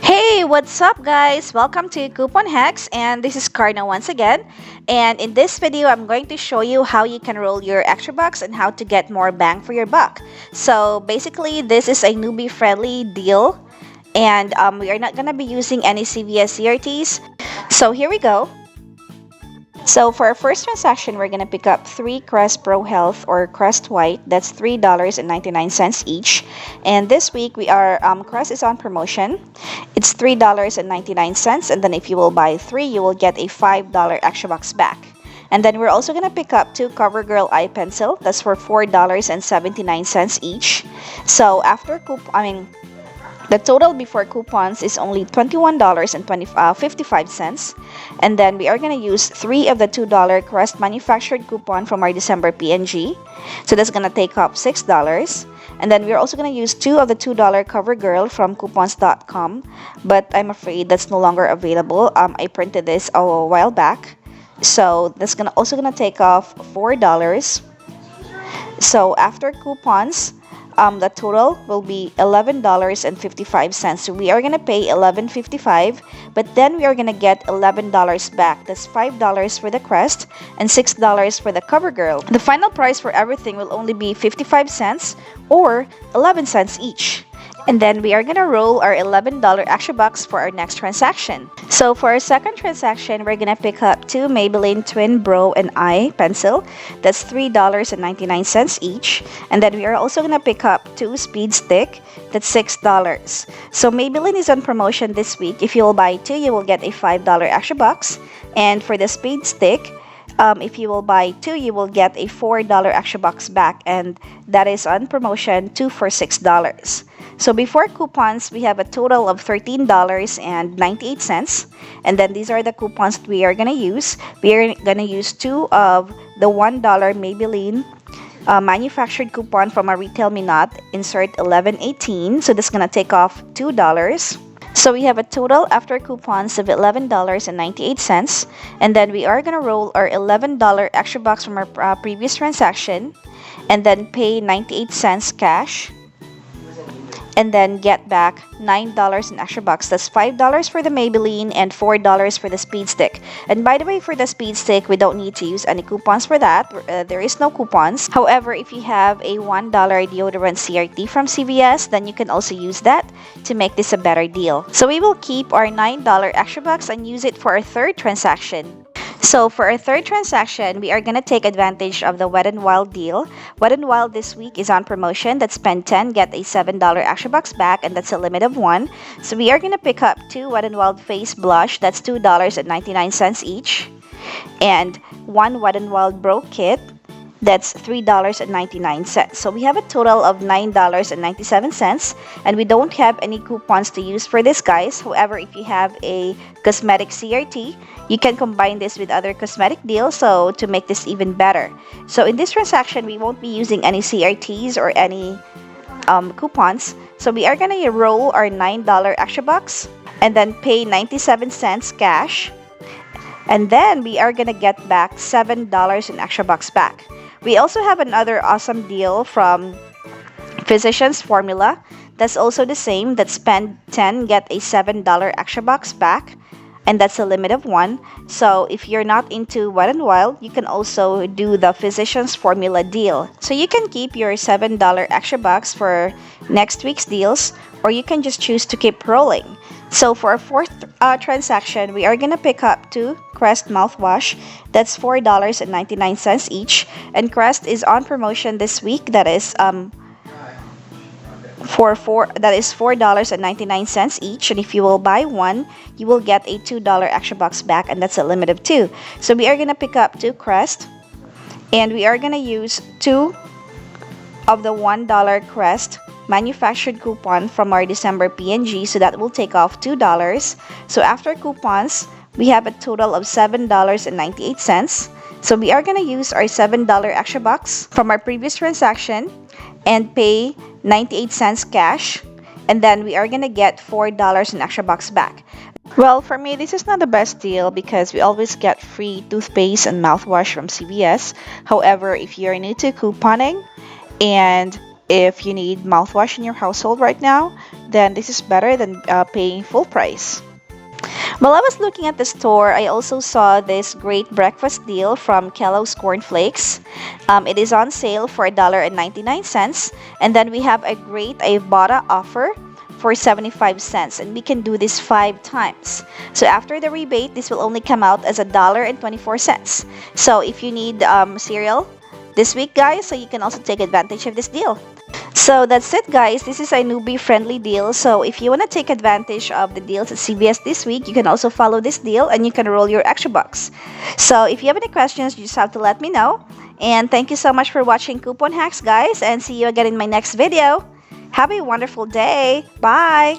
Hey, what's up, guys? Welcome to Coupon Hacks, and this is Karna once again. And in this video, I'm going to show you how you can roll your extra bucks and how to get more bang for your buck. So basically, this is a newbie-friendly deal, and we are not going to be using any CVS CRTs. So here we go. So for our first transaction, we're going to pick up 3 Crest Pro Health or Crest White. That's $3.99 each. And this week, Crest is on promotion. It's $3.99. And then if you will buy 3, you will get a $5 extra bucks back. And then we're also going to pick up 2 CoverGirl eye pencil. That's for $4.79 each. So after the total before coupons is only $21.55. And then we are going to use 3 of the $2 Crest manufactured coupon from our December PNG. So that's going to take up $6. And then we're also going to use 2 of the $2 CoverGirl from coupons.com. But I'm afraid that's no longer available. I printed this a while back. So that's also going to take off $4. So after coupons, the total will be $11.55. So we are going to pay $11.55, but then we are going to get $11 back. That's $5 for the Crest and $6 for the CoverGirl. The final price for everything will only be 55 cents or 11 cents each. And then we are going to roll our $11 extra bucks for our next transaction. So for our second transaction, we're going to pick up 2 Maybelline Twin Brow and Eye Pencil. That's $3.99 each. And then we are also going to pick up 2 Speed Stick. That's $6. So Maybelline is on promotion this week. If you will buy 2, you will get a $5 extra bucks. And for the Speed Stick, if you will buy 2, you will get a $4 extra bucks back, and that is on promotion, 2 for $6. So before coupons, we have a total of $13.98, and then these are the coupons that we are going to use. We are going to use 2 of the $1 Maybelline manufactured coupon from our Retail Me Not, insert 1118, so this is going to take off $2. So we have a total after coupons of $11.98, and then we are going to roll our $11 extra bucks from our previous transaction, and then pay 98 cents cash, and then get back $9 in extra bucks. That's $5 for the Maybelline and $4 for the Speed Stick. And by the way, for the Speed Stick, we don't need to use any coupons for that. There is no coupons. However, if you have a $1 deodorant CRT from CVS, then you can also use that to make this a better deal. So we will keep our $9 extra bucks and use it for our third transaction. So for our third transaction, we are going to take advantage of the Wet n Wild deal. Wet n Wild this week is on promotion. That's spend 10, get a $7 extra bucks back, and that's a limit of 1. So we are going to pick up 2 Wet n Wild face blush. That's $2.99 each. And 1 Wet n Wild Brow Kit. That's $3.99. So we have a total of $9.97, and we don't have any coupons to use for this, guys. However, if you have a cosmetic CRT, you can combine this with other cosmetic deals to make this even better. So in this transaction, we won't be using any CRTs or any coupons. So we are going to roll our $9 extra bucks and then pay 97 cents cash. And then we are going to get back $7 in extra bucks back. We also have another awesome deal from Physicians Formula. That's also the same. That spend 10, get a $7 extra bucks back. And that's a limit of 1. So if you're not into Wet n Wild, you can also do the Physicians Formula deal. So you can keep your $7 extra bucks for next week's deals, or you can just choose to keep rolling. So for our fourth transaction, we are going to pick up 2 Crest mouthwash. That's $4.99 each. And Crest is on promotion this week. That is $4.99 each, and if you will buy 1, you will get a $2 extra bucks back, and that's a limit of 2. So we are going to pick up 2 Crest, and we are going to use 2 of the $1 Crest manufactured coupon from our December PNG, so that will take off $2. So after coupons, we have a total of $7.98. So we are going to use our $7 extra bucks from our previous transaction and pay 98 cents cash, and then we are going to get $4 in extra bucks back. Well, for me, this is not the best deal because we always get free toothpaste and mouthwash from CVS. However, if you're new to couponing and If you need mouthwash in your household right now, then this is better than paying full price. While I was looking at the store, I also saw this great breakfast deal from Kellogg's Corn Flakes. It is on sale for $1.99, and then we have a great IBOTTA offer for 75 cents, and we can do this 5 times. So after the rebate, this will only come out as $1.24. So if you need cereal this week, guys, so you can also take advantage of this deal. So that's it, guys. This is a newbie friendly deal. So if you want to take advantage of the deals at CVS this week, you can also follow this deal and you can roll your extra bucks. So if you have any questions, you just have to let me know. And thank you so much for watching Coupon Hacks, guys, and see you again in my next video. Have a wonderful day. Bye.